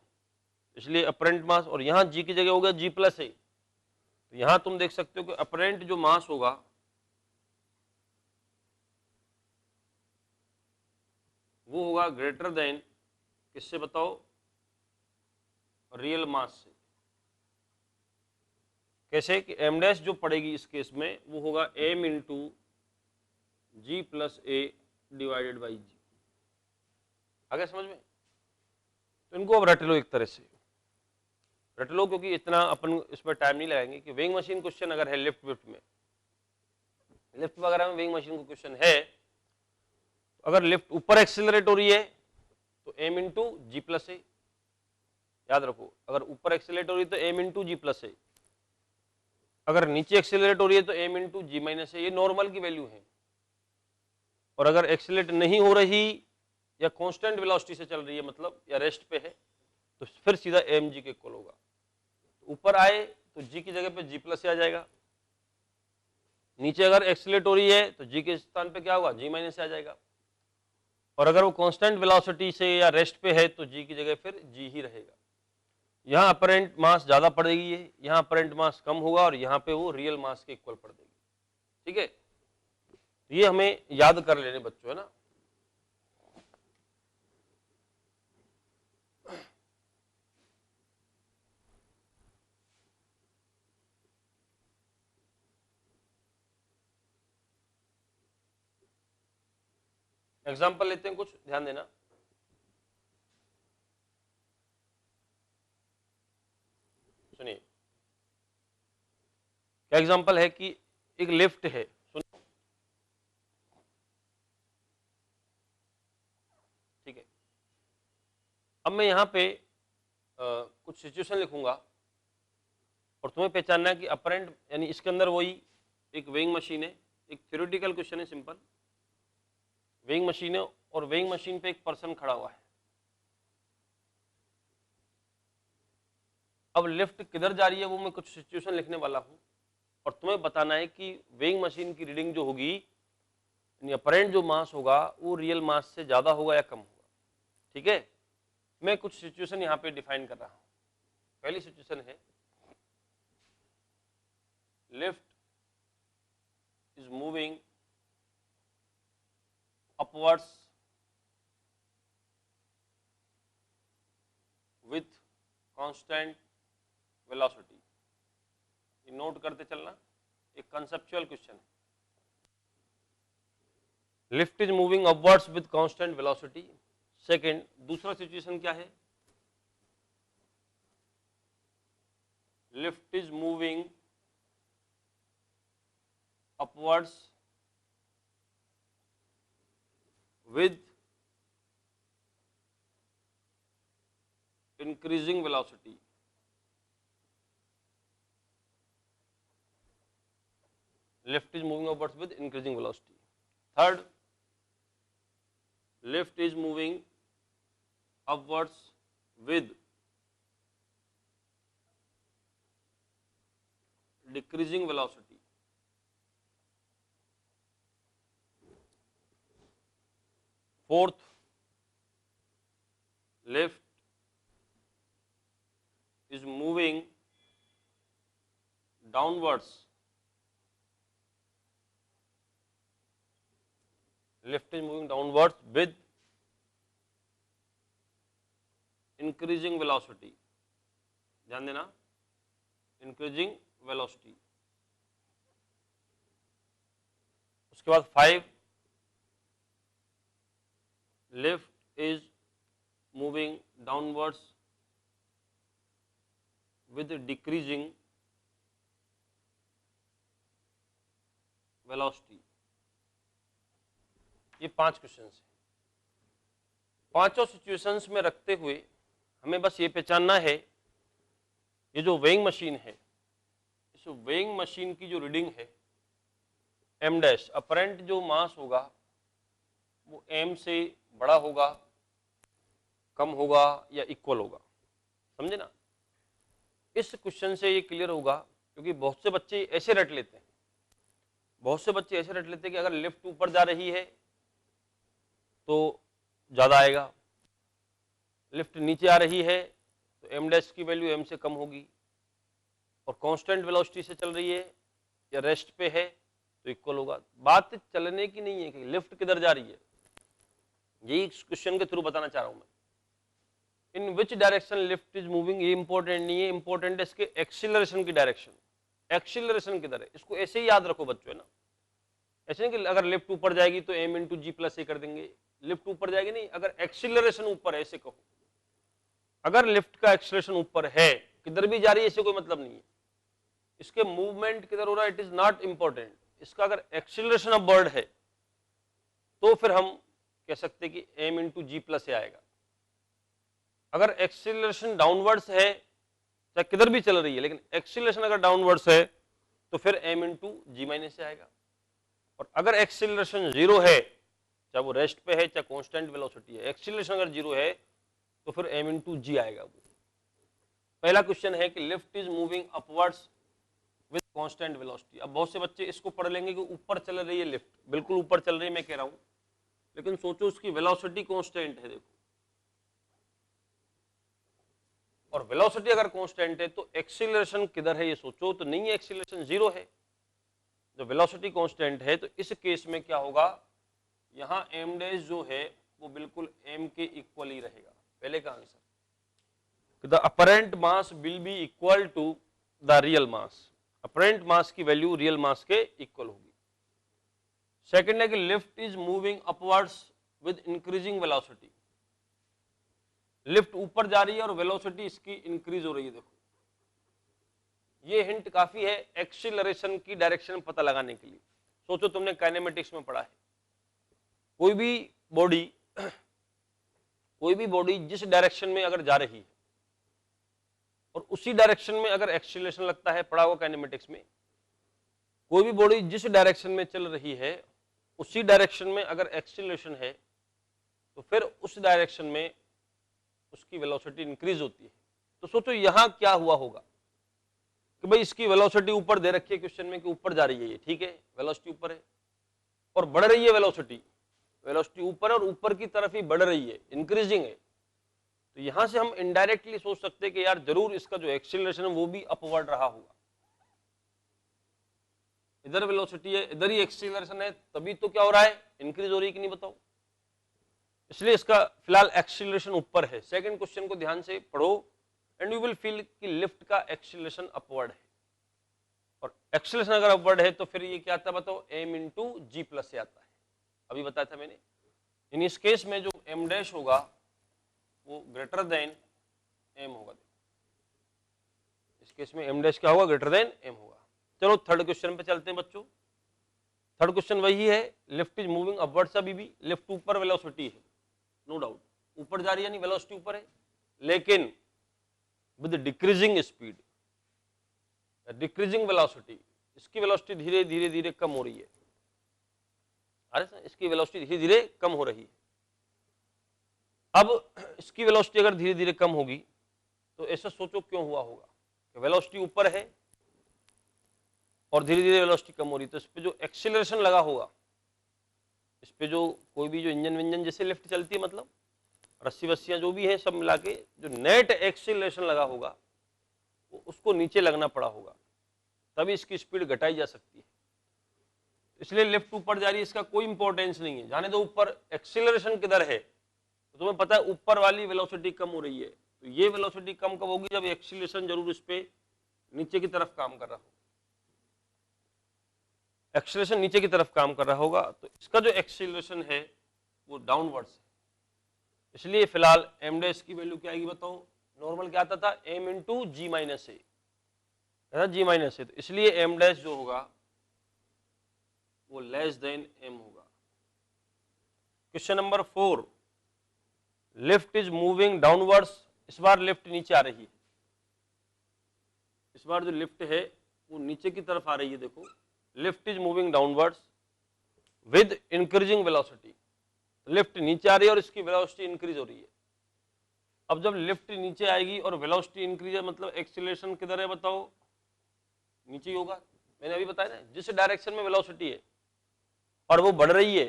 इसलिए अपरेंट मास, और यहां g की जगह हो गया g प्लस है। तो यहां तुम देख सकते हो कि अपरेंट जो मास होगा वो होगा ग्रेटर देन, किससे बताओ, रियल मास से। कैसे कि m डैश जो पड़ेगी इस केस में वो होगा m into ji plus a divided by g. आगे समझ में? तो इनको अब रट लो, एक तरह से रट लो, क्योंकि इतना अपन इस पर टाइम नहीं लगाएंगे। कि विंग मशीन क्वेश्चन अगर है लिफ्ट विफ्ट में, लिफ्ट वगैरह में विंग मशीन को क्वेश्चन है, तो अगर लिफ्ट ऊपर एक्सेलरेट हो रही है तो m इंटू जी प्लस ए, याद रखो, अगर ऊपर एक्सेलरेट हो रही है तो m इंटू जी प्लस ए, अगर नीचे एक्सेलरेट हो रही है तो m इंटू जी माइनस ए, ये नॉर्मल की वैल्यू है। और अगर एक्सेलरेट नहीं हो रही या कांस्टेंट वेलोसिटी से चल रही है, मतलब या रेस्ट पे है, तो फिर सीधा mg के इक्वल होगा। ऊपर आए तो g की जगह पे g प्लस आ जाएगा, नीचे अगर एक्सेलरेट हो रही है तो g के स्थान पे क्या होगा, g माइनस आ जाएगा। और अगर वो कांस्टेंट वेलोसिटी से या रेस्ट पे है तो g की जगह फिर g ही रहेगा। यहाँ अपरेंट मास ज्यादा पड़ेगी, यहाँ अपरेंट मास कम होगा, और यहाँ पे वो रियल मास के इक्वल पड़ देगी। ठीक है, ये हमें याद कर लेने बच्चों, है ना। एग्जाम्पल लेते हैं कुछ, ध्यान देना। सुनिए क्या एग्जांपल है कि एक लिफ्ट है, सुनिए ठीक है। अब मैं यहाँ पे कुछ सिचुएशन लिखूंगा और तुम्हें पहचानना है कि अपरेंट यानी इसके अंदर वही एक वेइंग मशीन है, एक थ्योरेटिकल क्वेश्चन है सिंपल, वेइंग मशीन है और वेइंग मशीन पे एक पर्सन खड़ा हुआ है। अब लिफ्ट किधर जा रही है वो मैं कुछ सिचुएशन लिखने वाला हूं और तुम्हें बताना है कि वेइंग मशीन की रीडिंग जो होगी यानी अपरेंट जो मास होगा वो रियल मास से ज्यादा होगा या कम होगा, ठीक है। मैं कुछ सिचुएशन यहाँ पे डिफाइन कर रहा हूं। पहली सिचुएशन है lift is moving upwards with constant velocity. Note करते चलना, एक कंसेप्चुअल क्वेश्चन है। Lift is moving upwards with constant velocity. Second, दूसरा सिचुएशन क्या है? Lift is moving upwards with increasing velocity. Lift is moving upwards with increasing velocity. Third, lift is moving upwards with decreasing velocity. Fourth, lift is moving downwards. Lift is moving downwards with increasing velocity. ध्यान देना, increasing velocity. उसके बाद 5, lift is moving downwards with decreasing velocity. ये 5 question है। पांचों situations में रखते हुए हमें बस ये पहचानना है ये जो वेइंग मशीन है, इस वेइंग मशीन की जो रीडिंग है m डैश, अपरेंट जो मास होगा वो m से बड़ा होगा, कम होगा या इक्वल होगा, समझे ना। इस क्वेश्चन से ये क्लियर होगा क्योंकि बहुत से बच्चे ऐसे रट लेते हैं, बहुत से बच्चे ऐसे रट लेते हैं कि अगर लिफ्ट ऊपर जा रही है तो ज्यादा आएगा, लिफ्ट नीचे आ रही है तो m डैश की वैल्यू m से कम होगी, और कांस्टेंट वेलोसिटी से चल रही है या रेस्ट पे है तो इक्वल होगा। बात चलने की नहीं है कि लिफ्ट किधर जा रही है, यही इस क्वेश्चन के थ्रू बताना चाह रहा हूं मैं। In which direction lift is moving, ये इंपॉर्टेंट नहीं है, इंपॉर्टेंट है इसके एक्सीलरेशन की डायरेक्शन। एक्सीलरेशन किधर है इसको ऐसे ही याद रखो बच्चों, है ना। ऐसे नहीं कि अगर लिफ्ट ऊपर जाएगी तो m इंटू जी प्लस ए कर देंगे, लिफ्ट ऊपर जाएगी नहीं, अगर एक्सीलरेशन ऊपर है ऐसे कहो। अगर लिफ्ट का एक्सीलरेशन ऊपर है, किधर भी जा रही है ऐसे कोई मतलब नहीं है, इसके मूवमेंट किधर हो रहा है इट इज नॉट इंपॉर्टेंट। इसका अगर एक्सीलरेशन अपवर्ड है तो फिर हम कह सकते हैं कि m इंटू जी प्लस ए आएगा। अगर एक्सीलरेशन डाउनवर्ड्स है, चाहे किधर भी चल रही है, लेकिन एक्सीलरेशन अगर डाउनवर्ड्स है तो फिर m इंटू जी माइनस से आएगा। और अगर एक्सीलरेशन 0 है, चाहे वो रेस्ट पे है चाहे कांस्टेंट वेलोसिटी है, एक्सीलरेशन अगर 0 है तो फिर m इंटू जी आएगा। वो पहला क्वेश्चन है कि lift is moving upwards with constant velocity. अब बहुत से बच्चे इसको पढ़ लेंगे कि ऊपर चल रही है लिफ्ट, बिल्कुल ऊपर चल रही है मैं कह रहा हूं, लेकिन सोचो उसकी वेलोसिटी कांस्टेंट है, देखो, और वेलोसिटी अगर कांस्टेंट है तो एक्सीलरेशन किधर है ये सोचो, तो नहीं है, एक्सीलरेशन 0 है। जब वेलोसिटी कांस्टेंट है तो इस केस में क्या होगा, यहां m डैश जो है वो बिल्कुल m के इक्वल ही रहेगा। पहले का answer, the apparent mass will be equal to the real mass, apparent mass की वैल्यू रियल मास के इक्वल होगी। सेकंड है कि lift is moving upwards with increasing velocity, lift ऊपर जा रही है और वेलोसिटी इसकी इंक्रीज हो रही है, देखो ये हिंट काफी है एक्सीलरेशन की डायरेक्शन पता लगाने के लिए। सोचो तुमने काइनेमेटिक्स में पढ़ा है, कोई भी बॉडी जिस डायरेक्शन में अगर जा रही है और उसी डायरेक्शन में अगर एक्सीलरेशन लगता है, पढ़ा हुआ काइनेमेटिक्स में, कोई भी बॉडी जिस डायरेक्शन में चल रही है उसी डायरेक्शन में अगर एक्सीलरेशन है तो फिर उस डायरेक्शन में उसकी वेलोसिटी इंक्रीज होती है। तो सोचो यहां क्या हुआ होगा कि भाई इसकी वेलोसिटी ऊपर दे रखी है क्वेश्चन में कि ऊपर जा रही है ये, ठीक है, वेलोसिटी ऊपर है और बढ़ रही है वेलोसिटी ऊपर है और ऊपर की तरफ ही बढ़ रही है, इंक्रीजिंग है। तो यहां से हम इनडायरेक्टली सोच सकते हैं कि यार जरूर इसका जो एक्सीलरेशन है वो भी अपवर्ड रहा होगा। इधर वेलोसिटी है, इधर ही एक्सीलरेशन है, तभी तो क्या हो रहा है, इंक्रीज हो रही है कि नहीं बताओ। इसलिए इसका फिलहाल एक्सीलरेशन ऊपर है। सेकंड क्वेश्चन को ध्यान से पढ़ो एंड यू विल फील कि लिफ्ट का एक्सीलरेशन अपवर्ड है और एक्सीलरेशन अगर अपवर्ड है तो फिर ये क्या आता है बताओ, m इंटू जी प्लस से आता है। अभी बताया था मैंने। इन इस केस में जो m डैश होगा वो ग्रेटर देन m होगा। इस केस में m डैश क्या होगा, ग्रेटर देन m होगा। चलो थर्ड क्वेश्चन पे चलते हैं बच्चों। थर्ड क्वेश्चन वही है, लिफ्ट इज मूविंग अपवर्ड्स। अभी भी लिफ्ट ऊपर वेलोसिटी है, नो डाउट ऊपर जा रही है, नहीं वेलोसिटी ऊपर है, लेकिन with decreasing speed, decreasing velocity, इसकी वेलोसिटी धीरे धीरे धीरे कम हो रही है। अरे इसकी वेलोसिटी धीरे धीरे कम हो रही है। अब इसकी वेलोसिटी अगर धीरे धीरे कम होगी तो ऐसा सोचो क्यों हुआ होगा कि वेलोसिटी ऊपर है और धीरे धीरे वेलोसिटी कम हो रही है, तो इस पे जो एक्सीलरेशन लगा होगा, इस पे जो कोई भी जो इंजन विंजन जैसे लिफ्ट चलती है, मतलब रस्सी वस्सियां जो भी है सब मिला के जो नेट एक्सीलरेशन लगा होगा वो उसको नीचे लगना पड़ा होगा, तभी इसकी स्पीड घटाई जा सकती है। इसलिए लिफ्ट ऊपर जा रही है, इसका कोई इंपॉर्टेंस नहीं है, जाने दो ऊपर एक्सीलरेशन किधर है। तो तुम्हें पता है ऊपर वाली वेलोसिटी कम हो रही है, तो ये वेलोसिटी कम कब होगी, जब एक्सीलरेशन जरूर इस पे नीचे की तरफ काम कर रहा हो, एक्सीलरेशन नीचे की तरफ काम कर रहा होगा, तो इसका जो एक्सीलरेशन है वो डाउनवर्ड्स है। इसलिए फिलहाल m डैश की वैल्यू क्या आएगी बताओ, नॉर्मल क्या आता था m इंटू जी माइनस ए, जी माइनस ए, तो इसलिए m डैश जो होगा वो लेस देन m होगा। Question number 4, lift is moving downwards. इस बार लिफ्ट नीचे आ रही है, इस बार जो लिफ्ट है वो नीचे की तरफ आ रही है। देखो lift is moving downwards with increasing velocity, lift नीचे आ रही है और इसकी वेलोसिटी इंक्रीज हो रही है। अब जब लिफ्ट नीचे आएगी और वेलोसिटी इंक्रीज है, मतलब एक्सीलरेशन किधर है बताओ, नीचे ही होगा। मैंने अभी बताया ना, जिस डायरेक्शन में वेलोसिटी है और वो बढ़ रही है,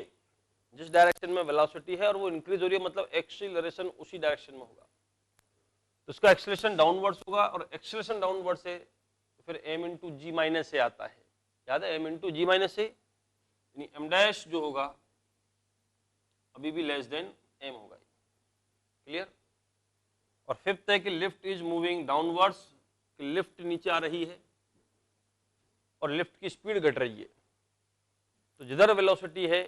जिस डायरेक्शन में वेलोसिटी है और वो इंक्रीज हो रही है, मतलब एक्सीलरेशन उसी डायरेक्शन में होगा, तो इसका एक्सीलरेशन डाउनवर्ड्स होगा। और एक्सीलरेशन डाउनवर्ड से तो फिर m इंटू जी माइनस से आता है, याद है m इंटू जी माइनस से, यानी m डैश जो होगा अभी भी लेस देन m होगा। क्लियर। और फिफ्थ है कि लिफ्ट इज मूविंग डाउनवर्ड्स, कि लिफ्ट नीचे आ रही है और लिफ्ट की स्पीड घट रही है। तो जिधर वेलोसिटी है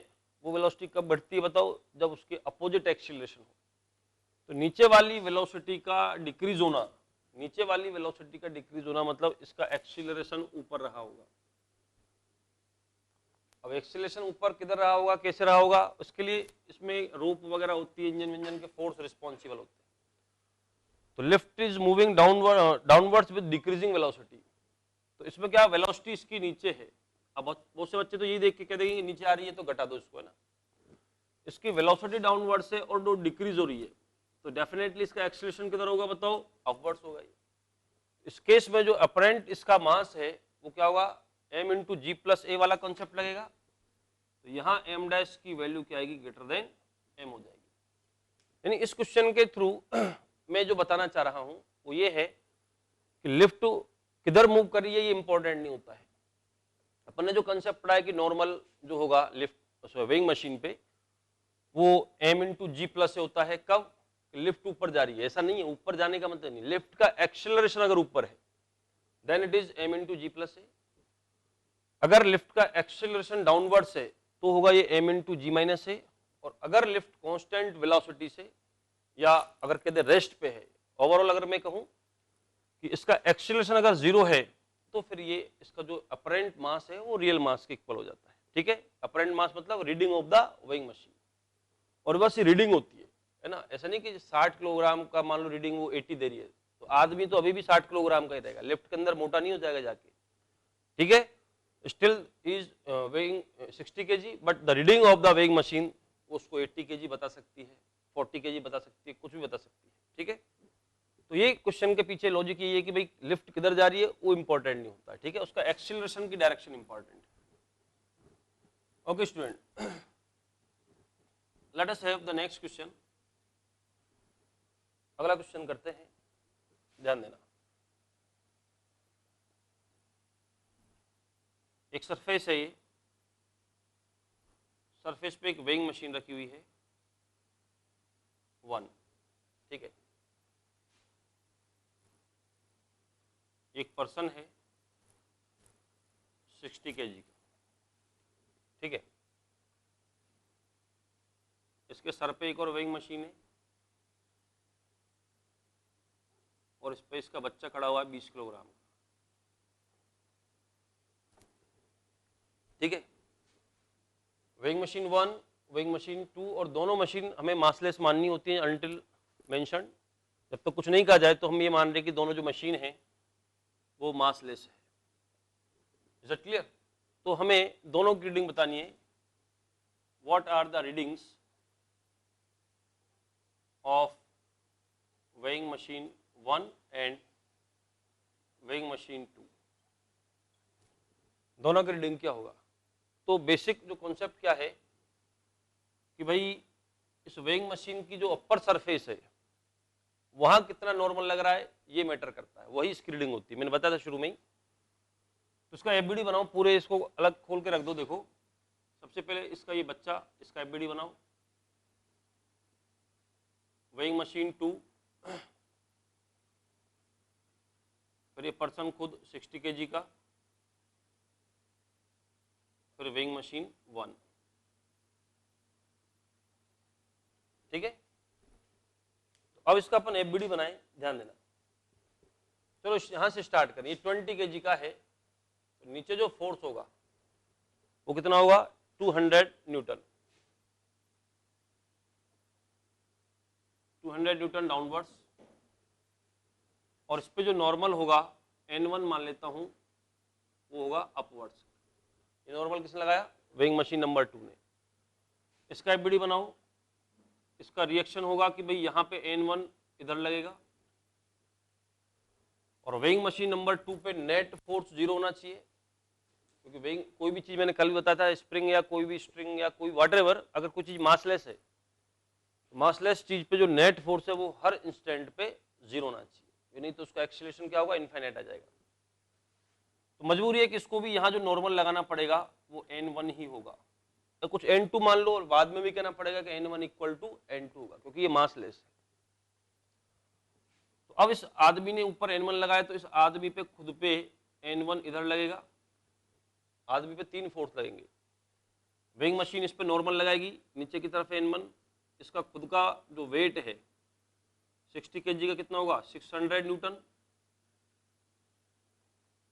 वो वेलोसिटी कब बढ़ती है बताओ, जब उसके अपोजिट एक्सीलरेशन हो। तो नीचे वाली वेलोसिटी का डिक्रीज होना, नीचे वाली वेलोसिटी का डिक्रीज होना मतलब इसका एक्सीलरेशन ऊपर रहा होगा। अब एक्सीलरेशन ऊपर किधर रहा होगा, कैसे रहा होगा, उसके लिए इसमें रोप वगैरह होती है, इंजन विंजन के फोर्स रिस्पॉन्सिबल होते हैं। तो lift is moving downwards with decreasing velocity, तो इसमें क्या वेलोसिटी इसकी नीचे है। अब बहुत से बच्चे तो यही देख के कह देंगे नीचे आ रही है तो घटा दो इसको, है ना। इसकी वेलोसिटी डाउनवर्ड से और जो डिक्रीज हो रही है, तो डेफिनेटली इसका एक्सीलरेशन किधर होगा बताओ, अपवर्ड्स होगा। इस केस में जो अपरेंट इसका मास है वो क्या होगा, m इंटू जी प्लस ए वाला कॉन्सेप्ट लगेगा। तो यहाँ m डैश की वैल्यू क्या आएगी, ग्रेटर देन m हो जाएगी। यानी इस क्वेश्चन के थ्रू मैं जो बताना चाह रहा हूं वो ये है कि लिफ्ट किधर मूव कर रही है ये इंपॉर्टेंट नहीं होता है। अपन ने जो कंसेप्ट पढ़ा है कि नॉर्मल जो होगा लिफ्ट वेइंग मशीन पे वो m इंटू जी प्लस से होता है, कब, लिफ्ट ऊपर जा रही है। ऐसा नहीं है, ऊपर जाने का मतलब नहीं, लिफ्ट का एक्सीलरेशन अगर ऊपर है then it is m into ji plus से। अगर लिफ्ट का एक्सीलरेशन डाउनवर्ड से तो होगा ये m इंटू जी माइनस से। और अगर लिफ्ट कांस्टेंट वेलोसिटी से या अगर कहते रेस्ट पे है, ओवरऑल अगर मैं कहूं कि इसका एक्सीलरेशन अगर जीरो है तो फिर ये इसका जो अपरेंट मास है वो रियल मास के इक्वल हो जाता है। ठीक है, अपरेंट मास मतलब reading of the weighing machine, और बस ये रीडिंग होती है ना, ऐसा नहीं कि 60 किलोग्राम का मान लो रीडिंग वो 80 दे रही है, तो आदमी तो अभी भी 60 किलोग्राम का ही रहेगा, लिफ्ट के अंदर मोटा नहीं हो जाएगा जाके। ठीक है, still is weighing 60 kg, but the reading of the weighing machine उसको 80 kg बता सकती है, 40 kg बता सकती है, कुछ भी बता सकती है। ठीक है, तो ये क्वेश्चन के पीछे लॉजिक ये है कि भाई लिफ्ट किधर जा रही है वो इंपॉर्टेंट नहीं होता है। ठीक है, उसका एक्सीलरेशन की डायरेक्शन इंपॉर्टेंट है। Okay student, let us have the next question. अगला क्वेश्चन करते हैं, ध्यान देना। एक सरफेस है, ये सरफेस पे एक वेइंग मशीन रखी हुई है 1। ठीक है, एक पर्सन है 60 kg का। ठीक है, इसके सर पे एक और वेइंग मशीन है, और इस पे इसका बच्चा खड़ा हुआ है 20 किलोग्राम का। ठीक है, वेइंग मशीन 1, वेइंग मशीन 2, और दोनों मशीन हमें मासलेस माननी होती है अनटिल मेंशन। जब तक कुछ नहीं कहा जाए तो हम ये मान रहे कि दोनों जो मशीन है वो मासलेस है। Is it clear? तो हमें दोनों की रीडिंग बतानी है। What are the readings of weighing machine 1 and weighing machine 2, दोनों की रीडिंग क्या होगा? तो बेसिक जो कॉन्सेप्ट क्या है कि भाई इस वेइंग मशीन की जो अपर सरफेस है वहां कितना नॉर्मल लग रहा है ये मैटर करता है, वही इसकी रीडिंग होती है। मैंने बताया था शुरू में ही। तो इसका एफबीडी बनाओ, पूरे इसको अलग खोल के रख दो। देखो, सबसे पहले इसका ये बच्चा, इसका एफबीडी बनाओ। वेइंग मशीन 2, फिर ये पर्सन खुद 60 kg का, फिर वेइंग मशीन 1। ठीक है, तो अब इसका अपन एफबीडी बनाएं, ध्यान देना। चलो यहां से स्टार्ट करें। ये 20 kg का है, तो नीचे जो फोर्स होगा वो कितना होगा? 200 न्यूटन। 200 न्यूटन डाउनवर्ड्स, और इस पे जो नॉर्मल होगा N1 मान लेता हूं, वो होगा अपवर्ड्स। ये नॉर्मल किसने लगाया? वेइंग मशीन नंबर 2 ने। इसका एफबीडी बनाओ। इसका रिएक्शन होगा कि भाई यहाँ पे N1 इधर लगेगा, और वेइंग मशीन नंबर 2 पे नेट फोर्स 0 होना चाहिए, क्योंकि वेइंग कोई भी चीज, मैंने कल भी बताया था, स्प्रिंग या कोई भी स्ट्रिंग या कोई व्हाटएवर, अगर कोई चीज मासलेस है तो मासलेस चीज पे जो नेट फोर्स है वो हर इंस्टेंट पे 0 होना चाहिए, नहीं तो उसका एक्सीलरेशन क्या होगा? इनफाइनाइट आ जाएगा। तो मजबूरी है कि इसको भी यहाँ जो नॉर्मल लगाना पड़ेगा वो N1 ही होगा। तो कुछ N2 मान लो, और बाद में भी कहना पड़ेगा कि N1 इक्वल टू N2 होगा, क्योंकि ये मासलेस है। तो अब इस आदमी ने ऊपर N1 लगाया, तो इस आदमी पे खुद पे N1 इधर लगेगा, आदमी पे 3 फोर्स लगेंगे। वेइंग मशीन इस पे नॉर्मल लगाएगी, नीचे की तरफ N1, इसका खुद का जो वेट है 60 kg का कितना होगा? 600 न्यूटन,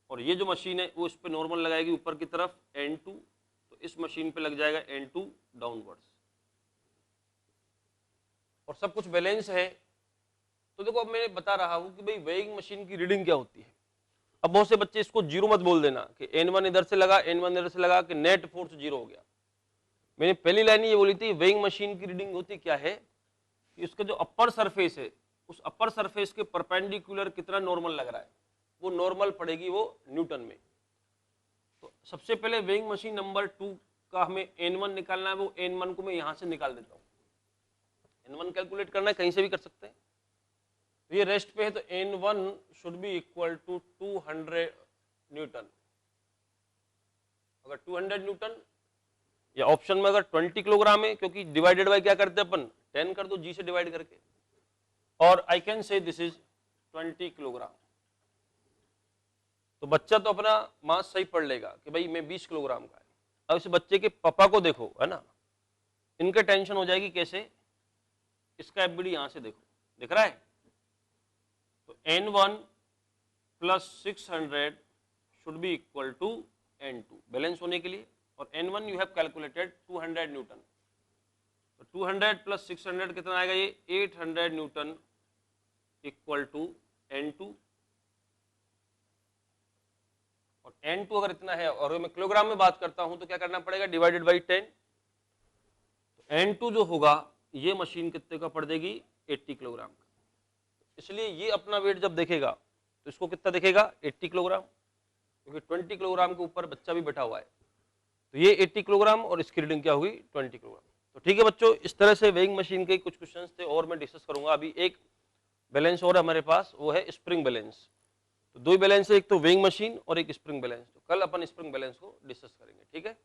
और ये जो मशीन है वो इस पे नॉर्मल लगाएगी ऊपर की तरफ N2, तो इस मशीन पे लग जाएगा N2 डाउनवर्ड्स, और सब कुछ बैलेंस है। तो देखो, अब मैं बता रहा हूं कि भाई वेइंग मशीन की रीडिंग क्या होती है। अब बहुत से बच्चे इसको 0 मत बोल देना कि N1 इधर से लगा, N1 इधर से लगा, कि नेट फोर्स 0 हो गया। मैंने पहली लाइन ये बोली थी, वेइंग मशीन की रीडिंग होती क्या है कि उसका जो अपर सरफेस है, उस अपर सरफेस के परपेंडिकुलर कितना नॉर्मल लग रहा है, वो नॉर्मल पड़ेगी वो न्यूटन में। तो सबसे पहले वेइंग मशीन नंबर 2 का हमें N1 निकालना है, वो N1 को मैं यहां से निकाल देता हूं। N1 कैलकुलेट करना है, कहीं से भी कर सकते हैं। तो ये रेस्ट पे है, तो N1 should be equal to 200 newton. अगर 200 न्यूटन, या ऑप्शन में अगर 20 किलोग्राम है, क्योंकि डिवाइडेड बाय क्या करते हैं अपन? 10 कर दो, जी से डिवाइड करके, और I can say this is 20 kilogram. तो बच्चा तो अपना मास सही पढ़ लेगा कि भाई मैं 20 किलोग्राम का है। अब इस बच्चे के पापा को देखो, है ना, इनके टेंशन हो जाएगी कैसे? इसका एफबीडी यहां से देखो, दिख रहा है? तो N1 plus 600 should be equal to N2 balance होने के लिए, और N1 you have calculated 200 Newton, तो 200 प्लस 600 कितना आएगा, ये 800 न्यूटन इक्वल टू N2, और N2 अगर इतना है और मैं किलोग्राम में बात करता हूं तो क्या करना पड़ेगा, डिवाइडेड बाई 10, तो N2 जो होगा ये मशीन कितने का पड़ देगी, 80 किलोग्राम का। इसलिए ये अपना वेट जब देखेगा तो इसको कितना देखेगा, 80 किलोग्राम, क्योंकि 20 किलोग्राम के ऊपर बच्चा भी बैठा हुआ है, तो ये 80 किलोग्राम और इसकी रीडिंग क्या होगी, 20 किलोग्राम। तो ठीक है बच्चों, इस तरह से वेइंग मशीन के कुछ क्वेश्चंस थे और मैं डिस्कस करूंगा। अभी एक बैलेंस और हमारे पास, वो है स्प्रिंग बैलेंस। तो दो ही बैलेंस है, एक तो वेइंग मशीन और एक स्प्रिंग बैलेंस। तो कल अपन स्प्रिंग बैलेंस को डिस्कस करेंगे, ठीक है।